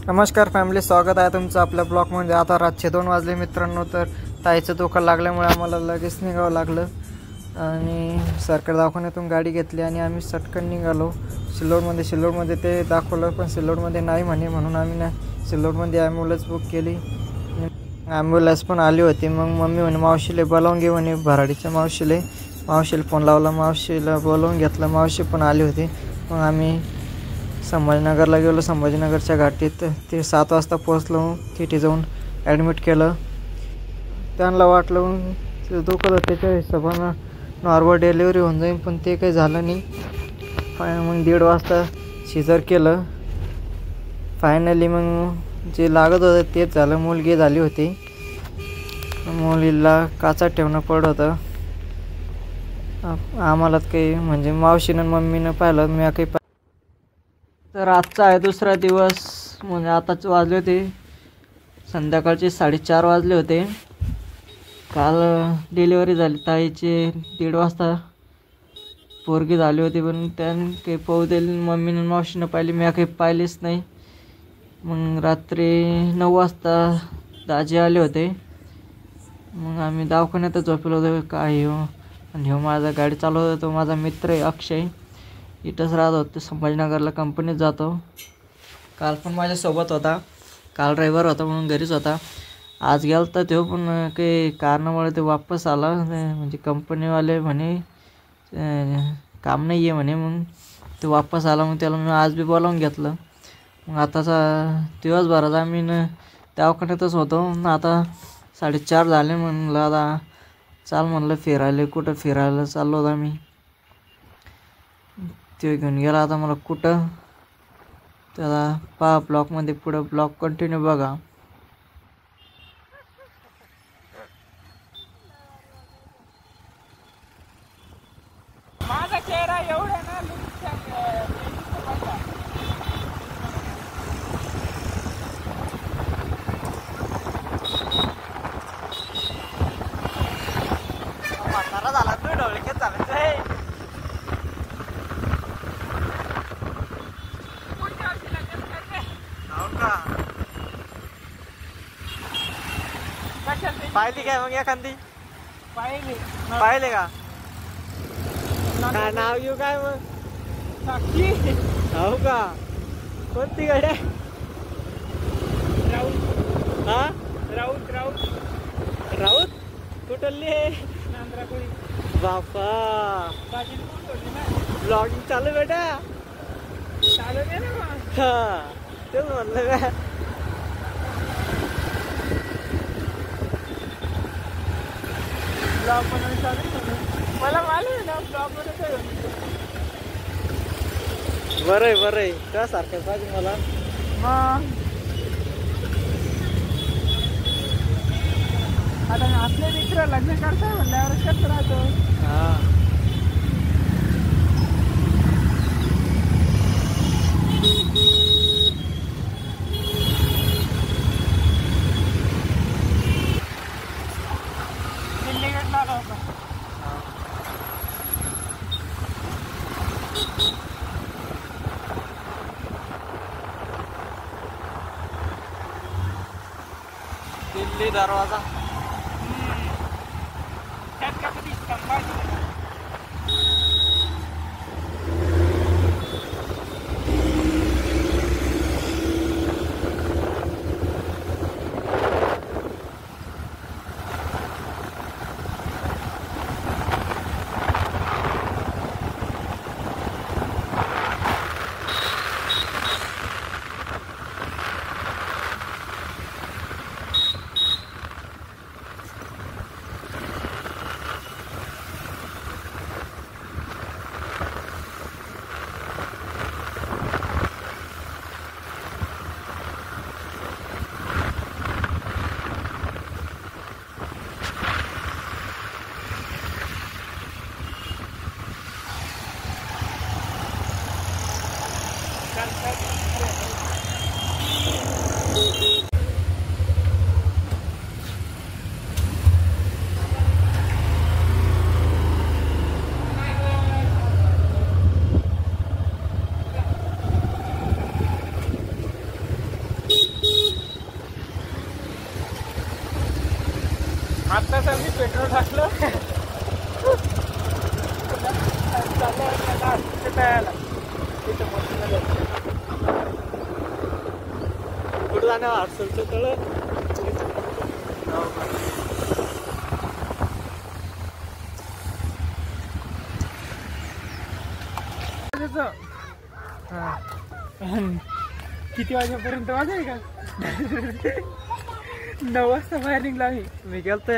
नमस्कार फॅमिली, स्वागत आहे तुमचं आपल्या ब्लॉगमध्ये। आता रातचे 2 वाजले मित्रांनो। तर ताईचं डोकं लागल्यामुळे आम्हाला लगेच निघावं लागलं आणि सरकारी दवाखान्यातून गाडी घेतली आणि आम्ही सटकन निघालो सिल्लोडमध्ये ते दाखवलं, पण सिल्लोडमध्ये नाही म्हणे, म्हणून आम्ही नाही सिल्लोडमध्ये ॲम्ब्युलन्स बुक केली। ॲम्ब्युलन्स पण आली होती। मग मम्मी म्हणे मावशीला बोलावून घे म्हणे, भराडीच्या मावशीला फोन लावला, मावशीला बोलावून घेतलं, मावशी पण आली होती। मग आम्ही संभाजीनगरला गेलो। संभाजीनगरच्या घाटीत ते 7 वाजता पोहोचलो। तिथे जाऊन ॲडमिट केलं। त्यांना वाटलं ते दुखत त्याच्या हिशोबानं नॉर्मल डिलिव्हरी होऊन जाईल, पण ते काही झालं नाही। मग 1:30 वाजता सिजर केलं। फायनली मग जे लागत होतं तेच झालं, मुलगी झाली होती। मुलीला काचात ठेवणं पडत होतं। आम्हाला काही म्हणजे मावशीनं मम्मीनं पाहिलं, मी काही तर आजचा आहे दुसरा दिवस। म्हणजे आताच वाजले होते संध्याकाळचे 4:30 वाजले होते। काल डिलिव्हरी झाली ताईची 1:30 वाजता पोरगी झाली होती, पण त्यानं काही पाहू दिली, मम्मीनं मावशीनं पाहिली, मी काही पाहिलीच नाही। मग रात्री 9 वाजता दाजी आले होते। मग आम्ही दवाखान्यातच झोपलो होतो काय हो। आणि हो माझा गाडी चालवत होतो, माझा मित्र आहे अक्षय, इथंच राहत होते संभाजीनगरला, कंपनीत जातो। काल पण माझ्यासोबत होता, काल रविवार होता म्हणून घरीच होता। आज गेला तर तो पण काही कारणामुळे ते वापस आला। म्हणजे कंपनीवाले म्हणे काम नाही आहे म्हणे, मग ते वापस आला। मग त्याला मी आज बी बोलावून घेतलं। मग आताचा दिवसभरात आम्ही दवाखान्यातच होतो। आता 4:30 झाले। म्हणलं आता चाल म्हणलं फिरायला, कुठं फिरायला चाललो होतो आम्ही। ते घेऊन गेला आता मला कुठं, त्याला पहा ब्लॉगमध्ये पुढं ब्लॉग कंटिन्यू बघा। माझा चेहरा एवढा ना म्हातारा झाला तू, ढवळकेत चालतोय। पाहिली काय मग एखादी? पाहिले का? काय नाव येऊ काय मग? साक्षी हो का? कोणती गाडी आहे? राऊत हा राऊत राऊत राऊत कुठली आहे? नांद्राकोळी बापा, बाजीला कोण सोडली ना? ब्लॉगिंग चालू बेटा? चालू दे ना मग। हा तेच म्हणलं का? ब्लॉग बनवून चालू आहे, मला मालूम आहे ना ब्लॉग बनवतोय। बरं आहे त्यासारखं पाहिजे मला। मग आता आपले मित्र लग्न करताय म्हणल्यावर कसं राहतो। हा दिल्लीगड लागला होता। दिल्ली दरवाजा। छत्रपती संभाजी आत्ताच आम्ही पेट्रोल टाकलं कुठं जाणार हर्सलचं तळ किती वाजेपर्यंत वाजेल का 9 वाजता बाहेर निघला आम्ही. मी गेलतो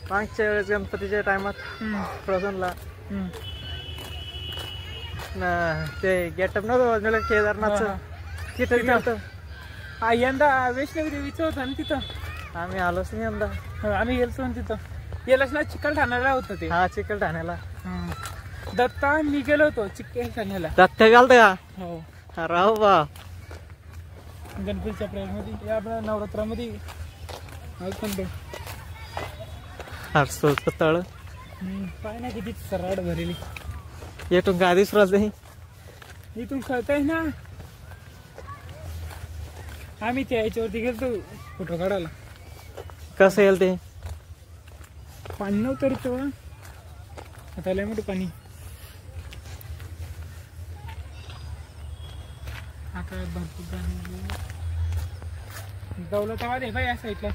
मागच्या वेळेस गणपतीच्या टायमात फ्रोझनला ते गेटअप नव्हतं केदारनाथचं तिथं गेलतो. यंदा वैष्णवी देवीचं होतं ना तिथं. आम्ही आलोच नाही यंदा. आम्ही गेलतो ना तिथं. गेलोच ना चिकलठाण्याला होतं ते. हा चिकलठाण्याला. दत्ता मी गेलो होतो चिकलठाण्याला. दत्ता गेलत का? हो. राव बा गणपतीच्या प्रेममध्ये या आपल्या नवरात्रामध्ये हर्सलचं तळ पाय ना किती सराड भरेली. येतून का आधीच राहते इथून कळतंय ना. आम्ही त्या याच्यावरती गेलतो फोटो काढायला. कसं येईल ते? पाणी नव्हतं रे तेव्हा. आता लय मोठं पाणी. आता भरपूर पाणी दौलताबाद आहे बाई या साईडला.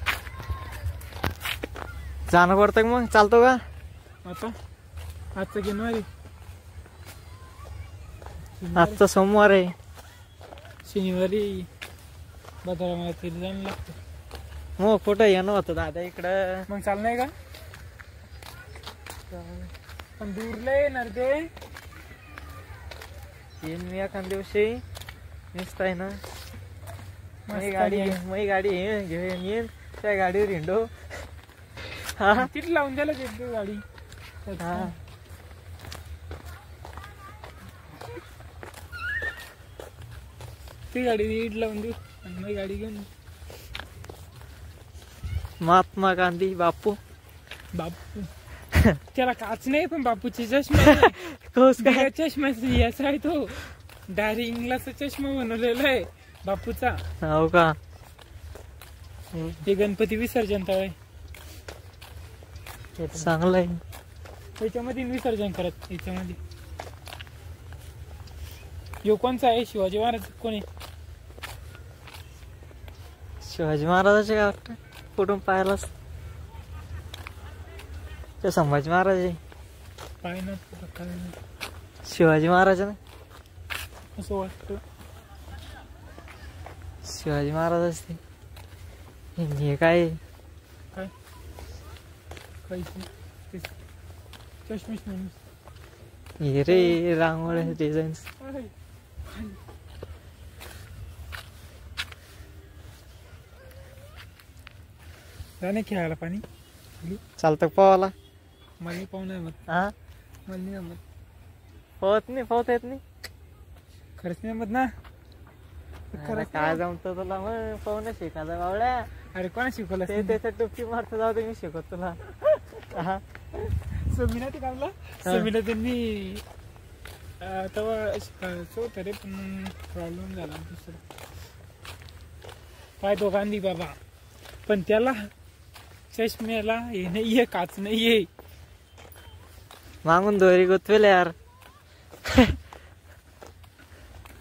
जाणं पडतं का मग? चालतो का आता? आजचं जानेवारी. आजचा सोमवार आहे. शनिवारी बाजारामध्ये जाणं लागतं. मग कुठं येणं होतं दादा इकडं. मग चाल नाही का? पण दूर लय येणार ते. येईन मी एखाद दिवशी निसत आहे ना. मी गाडी घेऊन येईन त्या गाडीवर हिंडो. हा तिथे लावून द्यायला देतो गाडी. हा ती गाडी नीट लावून देऊ आणि माझी गाडी घेऊन. महात्मा गांधी बापू. बापू त्याला काच नाही पण बापूची चष्मा कौस काय चष्मा याचा आहे तो. डायरी इंग्लाचा चष्मा बनवलेला आहे बापूचा. हो का? हे गणपती विसर्जन तळ आहे. चांगलं आहे. त्याच्यामध्ये विसर्जन करत. याच्यामध्ये यो कोणचा आहे? शिवाजी महाराज कोणी? शिवाजी महाराजाचे काय वाटतं? कुठून पाहायलाच ते संभाजी महाराज आहे. पाय ना शिवाजी महाराज ना. असं वाटतं शिवाजी महाराज असते. हे काय काय काहीच चष्मीच नाही. हे रे रांगोळ्या डिझाईन. जाणे खेळायला पाणी चालतं पोवाला. मला पाहू नाही मग. हा मला नाही मग पोहत येत नाही. खरंच नाही मग ना. काय जमत तुला मग पोहणं शिकायचं बावड्या. अरे कोणा शिकवलं ते त्याच्यात डुबकी मारत जाऊ दे मी शिकवत तुला. समीना ते काढला. समीना त्यांनी तेव्हा शिकायचं होतं रे पण प्रॉब्लेम झाला दुसरं. पाय तो गांधी बाबा पण त्याला चष्म्याला हे नाहीये काच नाहीये. मागून दोरी गुतवेल यार.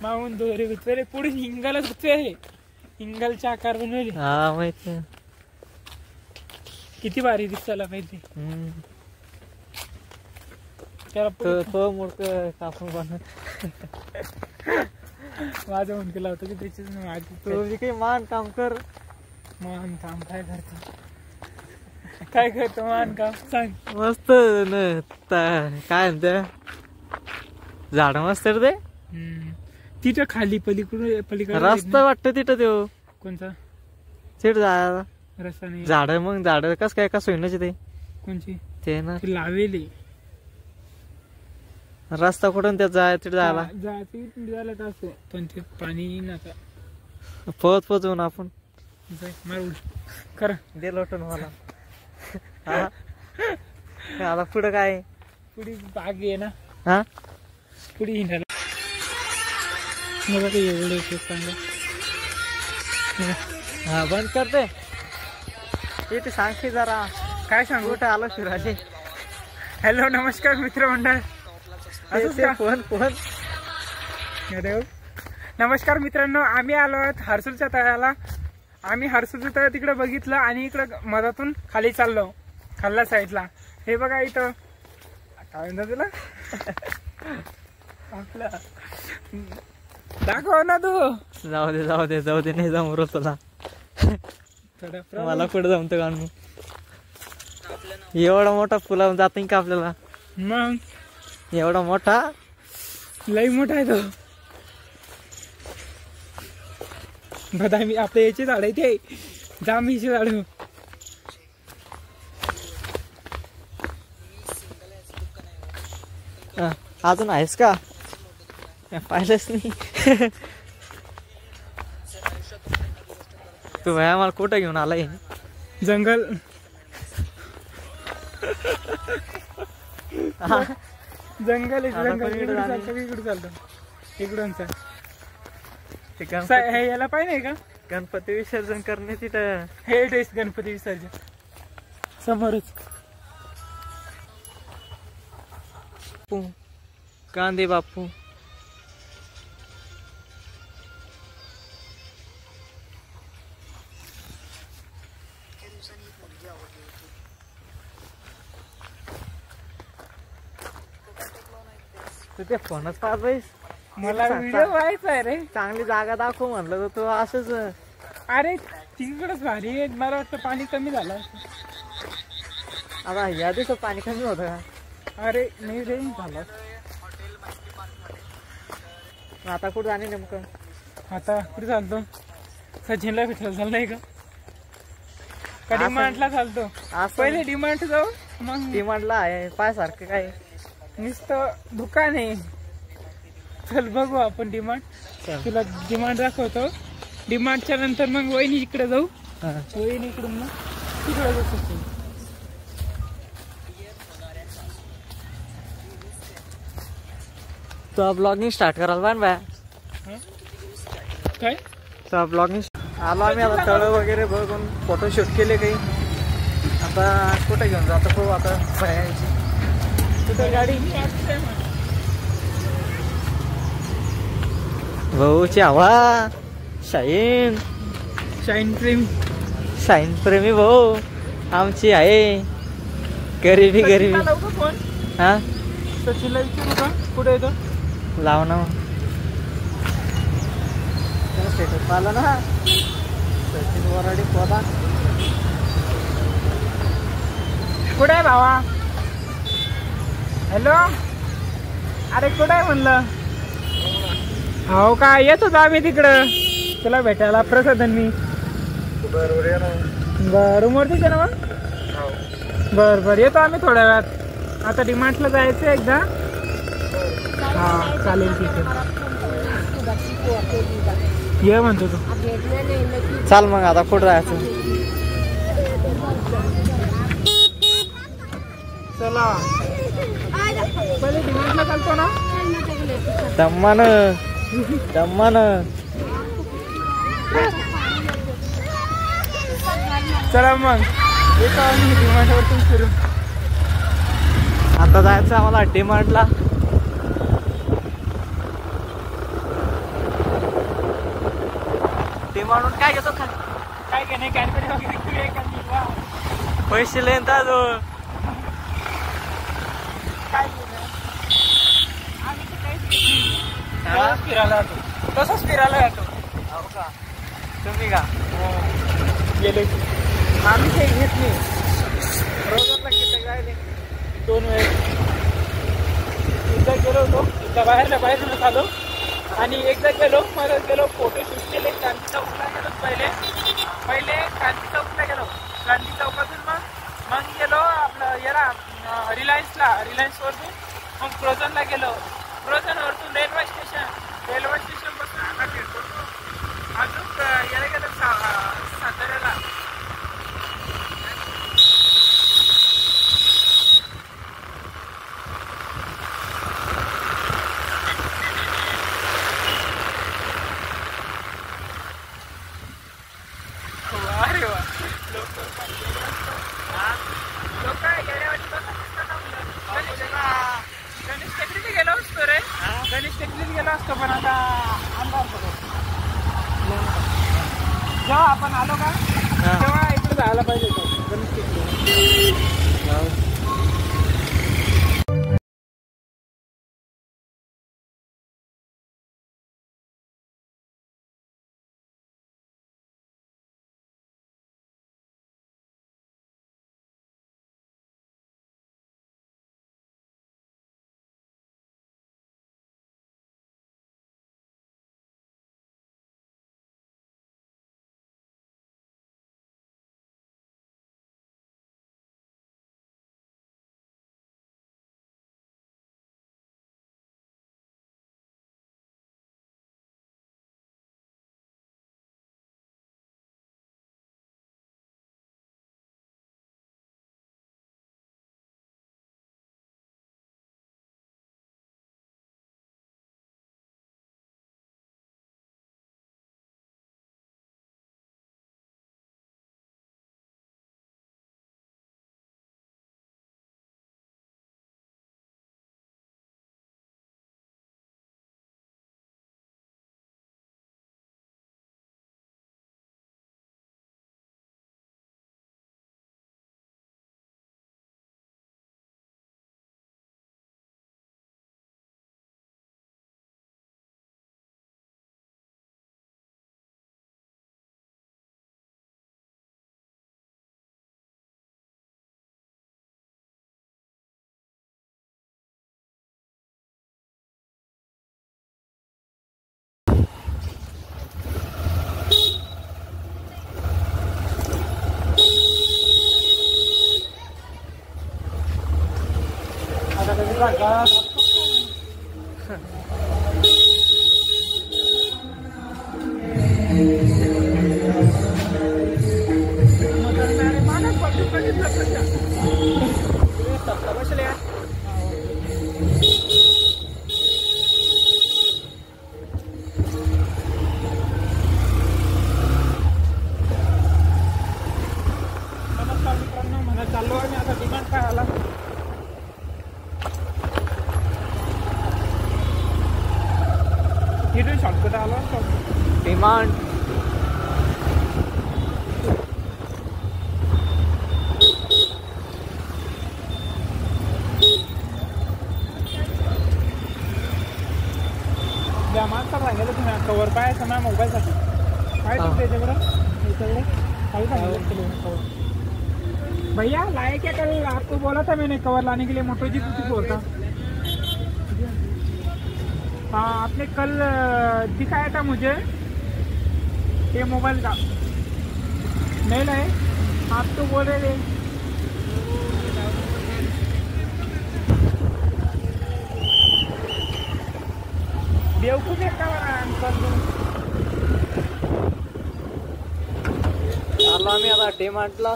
मागून दोरी गुतवेले पुढे हिंगाला गुतवे. हिंगलचा आकार बनवले. हा माहिती. किती भारी दिसायला पाहिजे त्याला. मुडक कापून बनव. माझा मुंडक लावतो की त्याचीच माझी. तू काही मान काम कर. मान काम काय करतो? काय करतो मान काम सांग. मस्त काय म्हणते झाड मस्त रे ते. तिथं खाली पलीकडे रस्ता वाटत तिथं तो कोणता? तिथं जायला रस्ता नाही. झाड मग झाड कस काय कसं होईन ते. कोणची? ते ना लावेली. रस्ता कुठून त्यात जाय तिथे जायला झाला असं पण ते पाणी नका पोहत जाऊन आपण मारू खरं दे लोटून मला. आता पुढं काय? पुढे बाग आहे ना. हा पुढे हिंडायला मला काही एवढं चांगलं. हा बंद करते. ते सांगते जरा. काय सांगू. कुठं आलो शिराजी. हॅलो नमस्कार मित्रमंडळ. फोन नमस्कार मित्रांनो, आम्ही आलो आहोत हर्सूलच्या तळ्याला. आम्ही हर्सूलचं तळ तिकडे बघितलं आणि इकडं मधातून खाली चाललो खाल्ला साईडला. हे बघा इथं काय म्हणतात तुला आपलं दाखव ना तू. जाऊ दे नाही जमरो तुला. मला कुठं जमतं काढून. एवढा मोठा फुला जात का आपल्याला. मग एवढा मोठा लई मोठा आहे तो. बदामी आपल्या याचे झाड आहे ते जांभळीचे झाड. अजून आहेस का पाहिलंच नाही. तू भया मला कुठं घेऊन आलाय. जंगल जंगल इकडे चालतो इकडून हे याला पाहिजे का गणपती विसर्जन करणे तिथं. हे ड्रेस गणपती विसर्जन समोरच. कांदे बापू तू ते फोनच पाहतोयस. मला व्हिडिओ व्हायचा आहे रे. चांगली जागा दाखव म्हणलं तर तू असंच. अरे तिकडच भारी आहे. मला वाटतं पाणी कमी झालं आता या दिवसात पाणी कमी होतं का. अरे नाही रे झालं. आता कुठं जाणे नेमकं. आता कुठे चालतो सचिनला भेटायला झालं नाही का डिमांडला चालतो. पहिले डिमांड जाऊ मग. डिमांडला आहे पायासारखं काय नुसतं दुकान आहे. चल बघू आपण डिमांड. तुला डिमांड दाखवतो. डिमांडच्या नंतर मग वहिनी इकडे जाऊ. वहिनी इकडून मग तिकडे जाऊ शकतो. तो ब्लॉगिंग स्टार्ट करायला पाहिजे बाया. काय तो ब्लॉगिंग आलो आम्ही आता. तळ वगैरे बघून फोटोशूट केले काही. आता कुठे घेऊन जातो खूप आता बायाची कुठे गाडी. भाऊची हवा शाईन प्रेमी भाऊ आमची आहे. गरीबी फोन हा सचिनला विचारू का कुठे येतो. लाव ना स्टेटस पाहिलं ना सचिन वराडी पोदा. कुठे आहे भावा. हॅलो अरे कुठे आहे म्हणलं. हो का येत होतो आम्ही तिकडं तुला भेटायला. प्रसाधन मी रूमवरतीच आहे ना मग. बर येतो आम्ही थोड्या वेळात. आता डिमांडला जायचं एकदा. हा चालेल ठीक आहे. ये म्हणतो तू. चाल मग आता कुठं जायचं. चला पहिले डिमांडला चालतो ना. दम्मान चला मग येतो आम्ही डिमांडवरतून फिरून. आता जायचं आम्हाला डिमांडला. डिमांडून काय घेतो काय काय नाही कॅडबरी वगैरे पैसे लेन ताजो काय फिरायला जातो. तसंच फिरायला जातो. हो का तुम्ही का गेले आम्ही काही घेत नाही. रोजला किती जायले 2 वेळेस. एकदा गेलो होतो एकदा बाहेरून आलो आणि एकदा गेलो फोटोशूट केले. क्रांती चौकला गेलो. पहिले क्रांती चौकला गेलो. क्रांती चौकातून मग गेलो आपलं याला रिलायन्सवरतून मग फ्रोझनला गेलो. फ्रोझनवरतून रेल्वे स्टेशन पासून आता फिरतो. अजून याला गेलो साताऱ्याला. अरे वा गणेश टेकडीत गेलो असतो रे, गणेश टेकडीत गेलो असतो, पण आता अंधार पडतो. जेव्हा आपण आलो का तेव्हा इकडे जायला पाहिजे होतं गणेश टेकडी. चाललो आणि आता डिमांड काय आला इथून शॉर्टकट आला डिमांड त्या माणसाला सांगितलं तुम्ही कवर पाहायचं ना मोबाईलसाठी काय तुम्ही त्याच्याकडं इकडे काही सांगितलं कवर भैया लाए क्या? कल आपको बोला था मैंने कवर लाने के लिए, मोटो जी कुछ बोलता। हाँ आपने कल दिखाया था मुझे ये मोबाइल का, नहीं लाए आप तो बोल रहे थे। बेवकूफ आहे का अंकल? आलो आम्ही आता डिमांडला.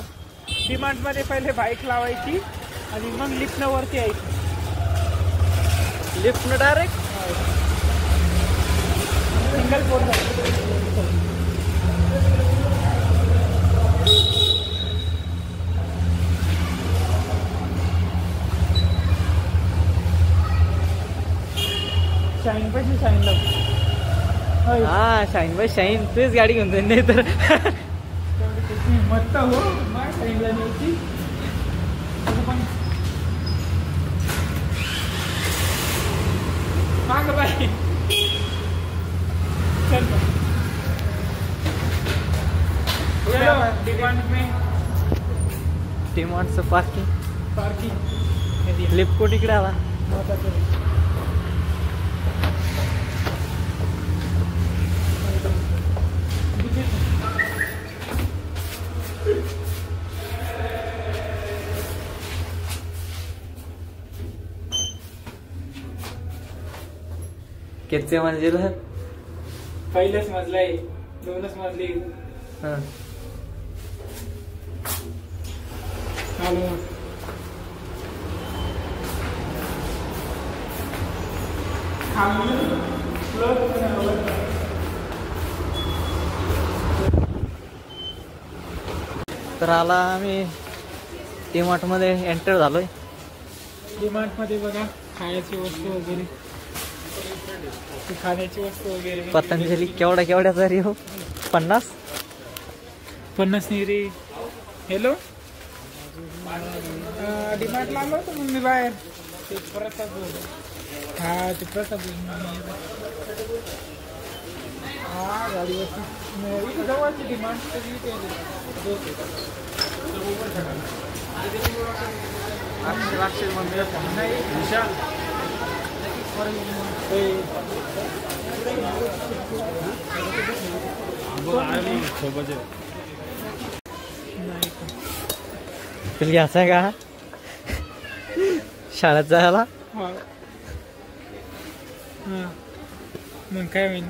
डिमांड मध्ये पहिले बाईक लावायची आणि मग लिफ्टनं वरती यायची. लिफ्टनं डायरेक्ट सिंगल फोर शाईन पाहिजे. शाईन लाव. हा शाईन बाय शाईन तुझीच गाडी घेऊन जाईन नाही तर मस्त हो माय शाईनला न्यायची. पण माग बाई चल चलो डिमांड में डिमांडचं पार्किंग पार्किंग लिफ्ट को तिकडे आला. किती मंजिल है? पहिलेच मजला आहे, दोनच मजली. हाँ चालू तर आला आम्ही डीमार्ट मध्ये एंटर झालोय. डीमार्ट मध्ये बघा खाण्याची वस्तू वगैरे, खाण्याची वस्तू वगैरे. पतंजली केवढ्या तरी हो 50 नाही रे. हॅलो डीमार्टला आलो होतो मग मी बाहेर. ते प्रसाद हा ते प्रसाद हा गाडीवरती जवळची डिमांड तुला घ्यायचं आहे का शाळेत जायला? मग काय होईल?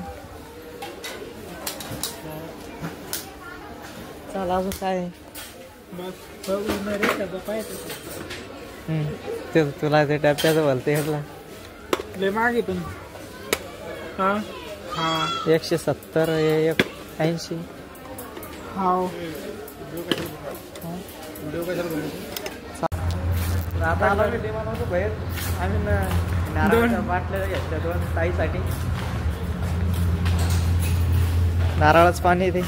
चला अजून काय तुला ते टप्प्याचं बोलते ह्याला लय मागे पण. हा हा 170 80. हाव आता आला मी डिमांड बाहेर. आम्ही नारळाच्या बाटल्या घेतल्या 2 ताईसाठी. नारळाचं पाणी येते.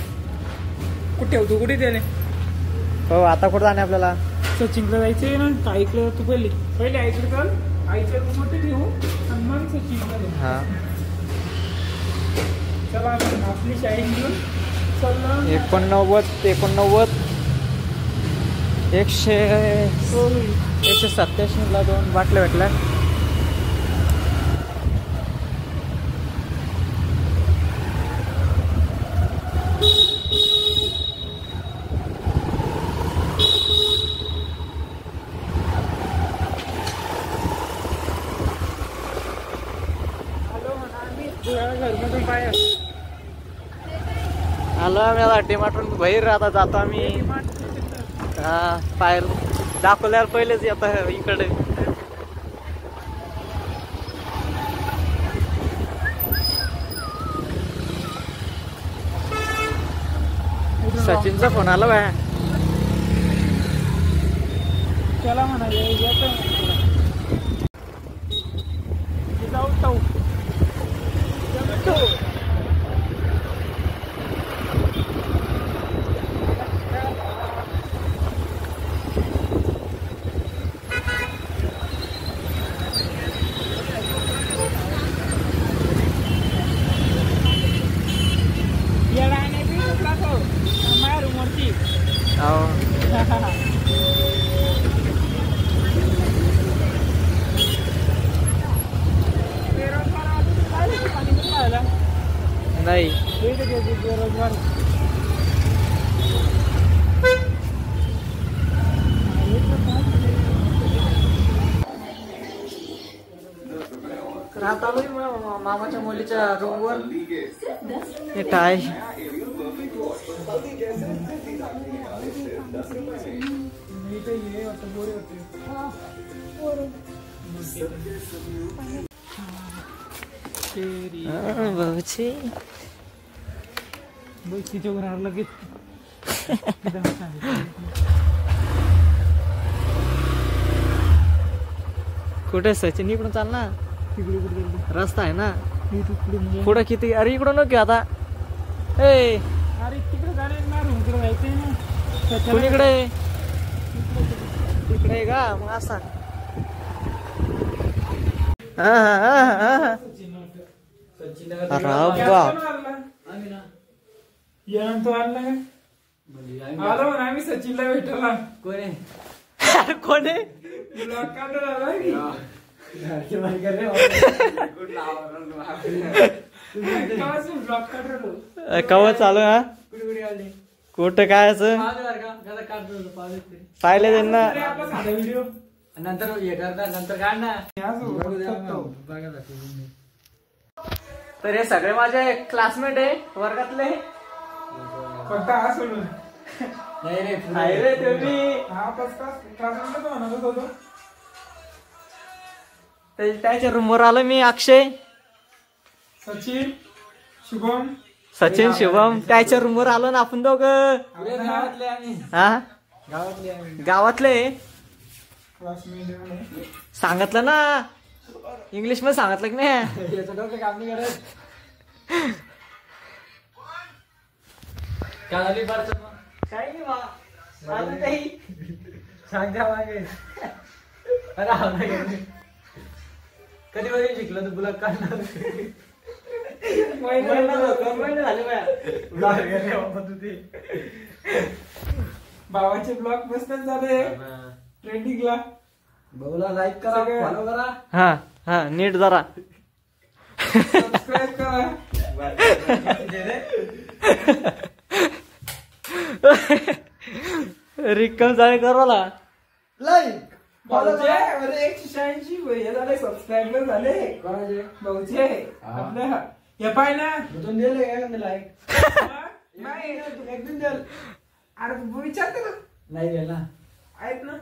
कुठे होतो? कुठे गेले? हो आता कुठं जाणे आपल्याला? सचिनला जायचंय ना. ऐकलं तू पहिले आईकडे चल. आईच्या रूममध्ये ठेवू आणि मग सचिनला. हा चला आपली शाळेत घेऊन चल. 89 187 ला 2 बाटल्या भेटल्या. घरमधून बाहेर आलो आम्ही आता डीमार्टून बाहेर. आता जातो आम्ही. हा पाहिलं दाखवल्यावर पहिलेच येत इकडे. सचिनचा फोन आला बाय. त्याला म्हणाले जाऊ नाही राहत आलोय मामाच्या मुलीच्या रूमवर. हे काय भाऊची तिच्यावर लगेच. कुठे सचिन? इकडून चाल ना. तिकडे कुठे रस्ता आहे ना पुढे? किती? अरे इकडून नको आता. ए अरे तिकडे जाणार ना. रूमकडे जायचंय ना. कुणीकडे? तिकडे का? मग असा आलो ना आम्ही सचिनला भेटला. कोणी? कवा चालू? हा कुठं काय असं पाहिले त्यांना नंतर हे करता. नंतर काढ ना. तर हे सगळे माझे क्लासमेट आहे वर्गातले. फक्त हा सोडून रे तुम्ही. त्याच्या रूमवर आलो मी. अक्षय सचिन शुभम त्याच्या रूमवर आलो ना आपण दोघं. हा गावातले क्लासमेट सांगितलं ना इंग्लिश मध्ये सांगितलं की नाही याचं डोकं काम नाही करत. काय झाली पार्सल मग? काही नाही बा अजून काही सांग द्या मागे. अरे हा नाही कधी वगैरे शिकलं तू ब्लॉग काढणार महिने झाले भावाचे ब्लॉग मस्त झाले ट्रेंडिंगला. भाऊला लाईक करा फॉलो करा. हा हा नीट जरा सबस्क्राईब करा. रिक्कम जाय करोला लाईक भाऊचे 186 हे झाले सबस्क्राईबर झाले भाऊचे आपल्या. हे पाय ना दोन दिले काय लाईक नाही एकदम दिल. अरे तू विचारते ना नाही दिला आहेत ना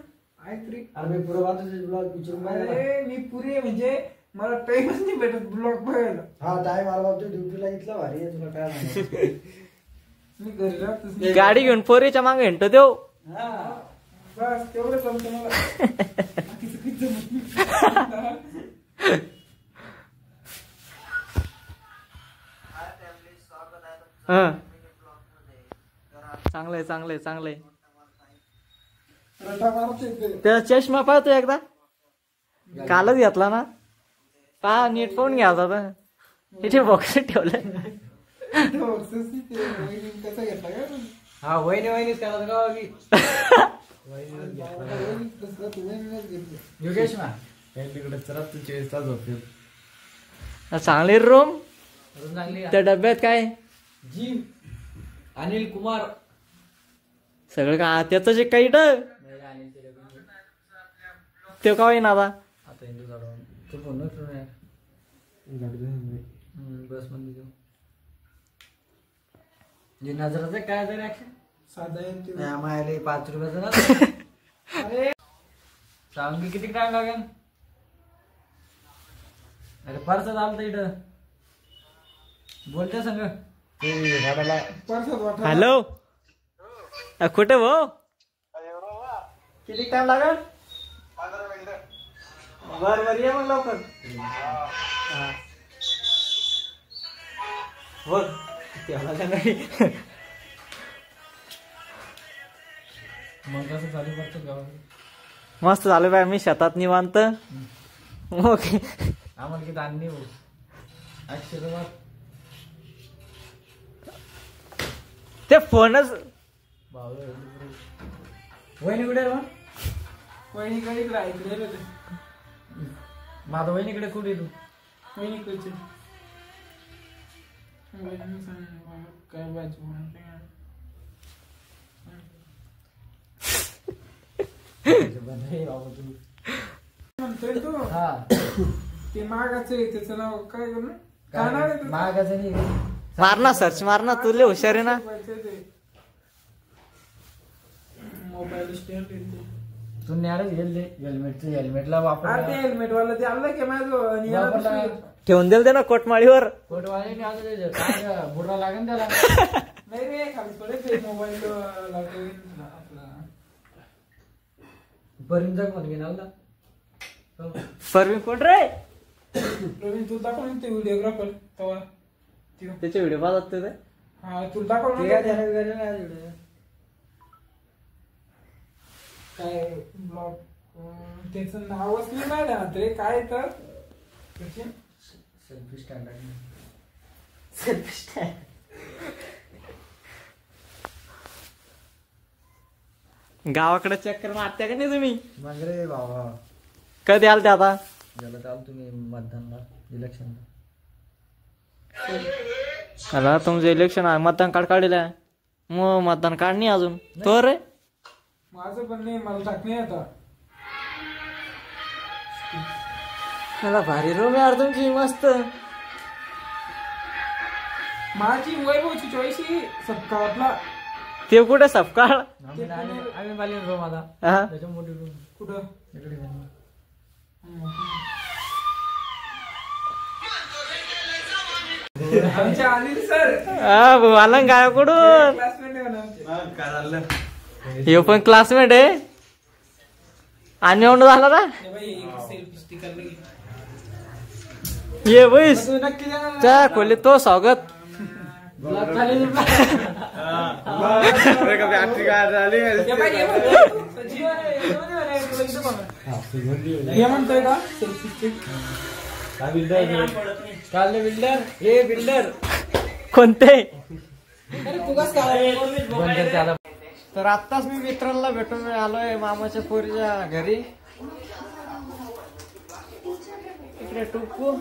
आहेत रे. अरे मी पुरा वाचतो ब्लॉग विचारून. अरे मी पुरे म्हणजे मला टाइमच नाही भेटत ब्लॉग बघायला. हा टाइम आला बाबा ड्युटीला इथला भारी आहे तुला काय सांगू. मी घरी राहतोच. गाडी घेऊन पोरीच्या मागे हिंटो देऊ. हा बस तेवढं जमतं मला. बाकीचं काही जमत नाही. हा चांगलंय चांगलंय चांगलंय. रटा मारतोय ते. त्याचा चष्मा पाहतो एकदा कालच घेतला ना पहा नीट फोन घ्यायचा होता इथे बॉक्स ठेवलं. कसा घेतला का हा वहिनी वहिनीच करायचं का योगेश ना तिकडे चला तू 24 तास झोपते. चांगली रूम चांगली. त्या डब्यात काय जिम अनिल कुमार सगळं का त्याचं जे काही ते का होईना आता आता हिंदू जाडून तू फोन बस मध्ये जे नजराचं काय तरी ऍक्शन साधा मायले 5 रुपयाचं ना. अरे सांग किती टाइम लागेल. अरे परत आलतं इथं बोलते संग हॅलो कुठे भाऊ किती टाइम लागल. बर बर ये मग लवकर. बघ तेवढा का नाही. मग कसं चालू करतो गावात मस्त झालं बाय मी शेतात निवांत. ओके आम्हाला किती आणली हो अक्षर ते फोनच वहिनी कुठे मग वहिनीकडे इकडे ऐकले माझा वहिनीकडे कुठे तू वहिनीकडचे काय बाजू म्हणतोय तू हा ते मागाचं आहे त्याचं नाव काय करू काय नाव आहे मागाचं नाही मारना सर्च मारना तुले हुशार आहे ना. मोबाईल स्टँड तू न्यायला गेले हेल्मेटला वापर ते हेल्मेट वाला ते आणलं की माझं ठेवून दिल ते ना कोटमाळीवर. कोटवाले बुडरा लागेल त्याला नाही रे खाली थोडे मोबाईल बरीन जग मध्ये गेला परवीन कोण रे प्रवीण तू दाखवून ते व्हिडिओग्राफर तेव्हा त्याचे व्हिडिओ पाहतात ते. हा तू दाखवून काय ब्लॉग त्याचं नावच नाही माहिती रे काय तर सेल्फी स्टँड सेल्फी स्टँड. गावाकडे चक्कर मारत्या का नाही तुम्ही. मग रे बाबा कधी आल ते आता झालं चाल तुम्ही मतदानला इलेक्शनला. आता तुमचं इलेक्शन आहे मतदान कार्ड काढलेलं आहे मग मतदान कार्ड नाही अजून तो रे. माझं पण नाही मला टाक नाही आता. मला भारी रूम यार तुमची मस्त. माझी वैभवची चॉईस ही सपकाळातला ते कुठे सपकाळ आम्ही बाली रूम आता त्याच्या मोठी रूम कुठं इकडे आमच्या अनिल सर हा आला गावाकडून. क्लासमेट आहे ना. काय झालं हे पण क्लासमेट आहे आणि एवढं झालं ना ये बैस चा खोली तो स्वागत म्हणतोय का बिल्डर हे बिल्डर कोणते त्याला तर आत्ताच मी मित्रांना भेटून आलोय मामाच्या पोरीच्या घरी इकडे टुकू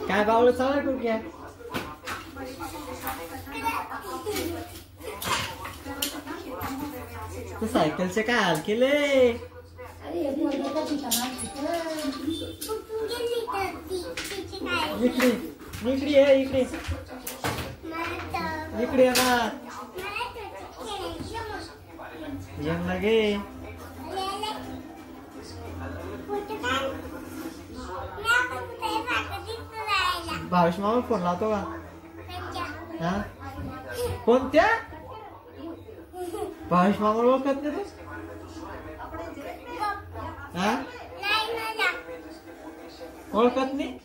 काय बावळ चालू टुक्या तू सायकलचे काय हाल केले इकडे इकडे आहे इकडे इकडे ना येण लागे भावेश मामा फोन लावतो का हा कोणत्या भावेश मामा ओळखत नाही तू हा ओळखत नाही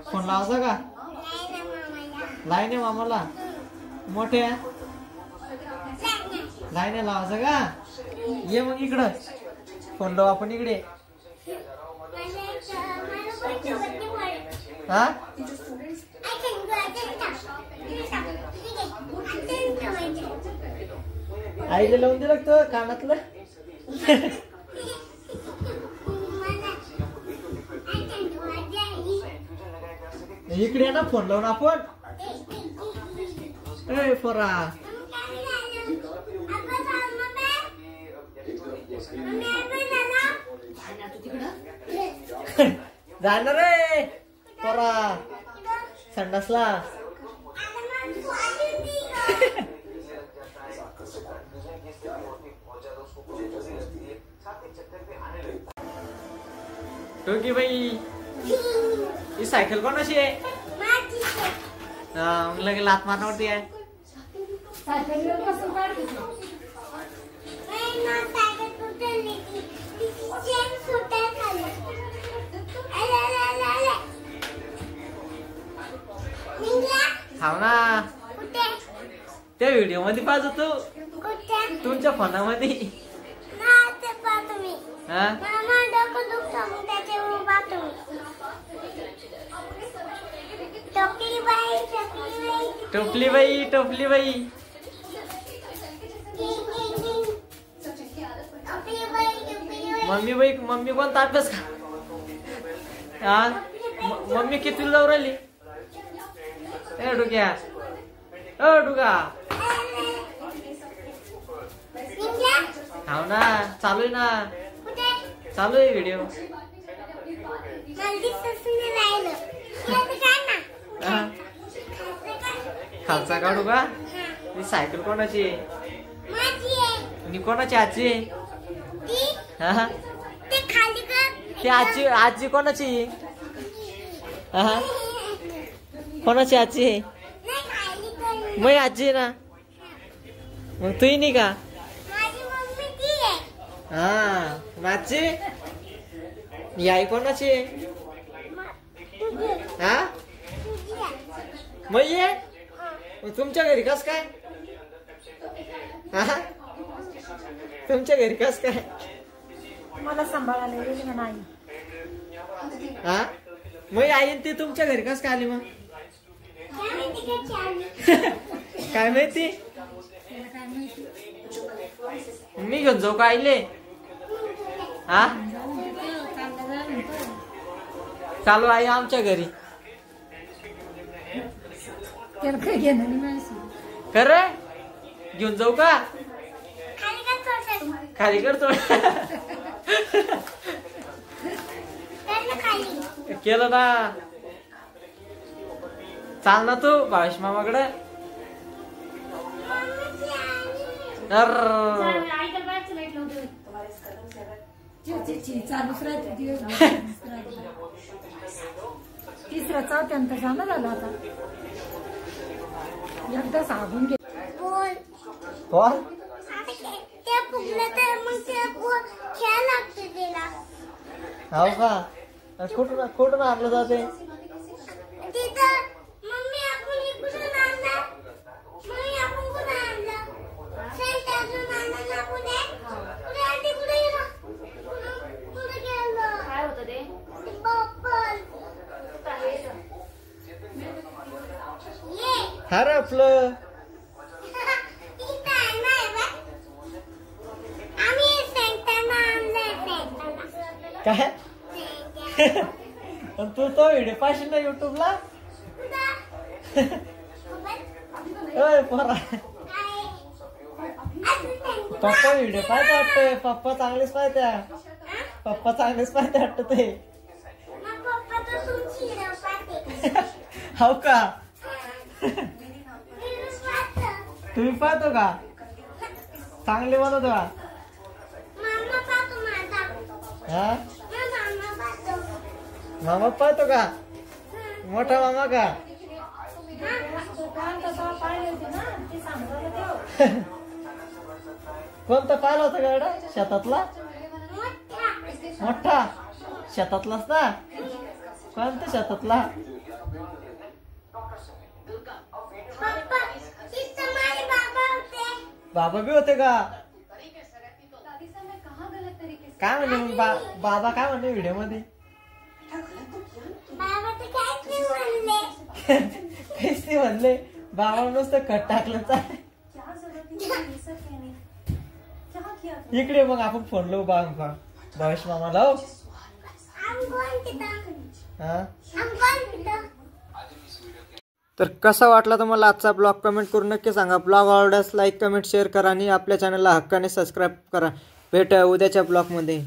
फोन लावायचा का लाईन आहे मामाला मोठ्या लाईन आहे लावायचा का ये मग इकडं फोन लावू आपण इकडे हा आईला लावून दिलं तो कानातलं इकडे ना फोन लावून आपण ए पोरा जाणार रे पोरा संडासला टोकी बाई ही सायकल कोणाची आहे मग लगे लात मारण्यावरती आहे हाव ना त्या व्हिडिओ मध्ये पाहतो तू तुमच्या फोनामध्ये हा टोपली बाई टोपली बाई मम्मी बाई मम्मी कोणता अभ्यास का हा मम्मी किती जाऊ राहिली ए डुक्या ओ डुका हाव ना चालू आहे ना चालू आहे व्हिडिओ खालचा काढू का ही सायकल कोणाची आहे मी कोणाची आजी आहे हा ती आजी आजी कोणाची हा कोणाची आजी आहे मग आजी ना मग तू नाही का हा माझी ही आई कोणाची आहे हा मग ये मग तुमच्या घरी कस काय हा तुमच्या घरी कस काय मला सांभाळायला नाही हा मग आई ती तुमच्या घरी कस काय आली मग काय माहिती मी घेऊन जाऊ का आईले हा चालू आई आमच्या घरी कर घेऊन जाऊ का खाली करतो केलं ना चाल ना तू भावेश मामाकडे चालूच राहते दिवस तिसरा चौथ्यांत जाणं झालं आता एकदा सांगून घे कोण ते फुगलं तर मग ते खेळ लागते त्याला हो का कुठून आणलं जाते तिथं मम्मी आपण इकडून आणलं मम्मी आपण कुठं आणलं सेंटरला आणलं ना पुढे पुढे आधी पुढे पुढे गेलो काय होतं ते बॉबल ये हरपलं काय तू तो व्हिडिओ पाहिजे ना युट्यूबला पोरा पप्पा व्हिडिओ पाहते वाटतंय पप्पा चांगलेच पाहत्या पप्पा चांगलेच पाहते वाटत ते हो का तुम्ही पाहतो का चांगले बनवतो का हा मामा पाहतो का मोठा मामा का कोणता पाहिला होता गाडा शेतातला मोठा शेतातलाच ना कोणत्या शेतातला बाबा बी होते का काय म्हणे मग बाबा काय म्हणे व्हिडिओ मध्ये काहीच नाही म्हणले बाबा नुसतं कट टाकलं इकडे मग आपण फोन लावू भावेश मामाला हो तर कसा वाटला तुम्हाला आजचा ब्लॉग कमेंट करून नक्की सांगा ब्लॉग आवडल्यास लाईक कमेंट शेअर करा आणि आपल्या चॅनलला हक्काने सबस्क्राईब करा भेटूया उद्याच्या ब्लॉगमध्ये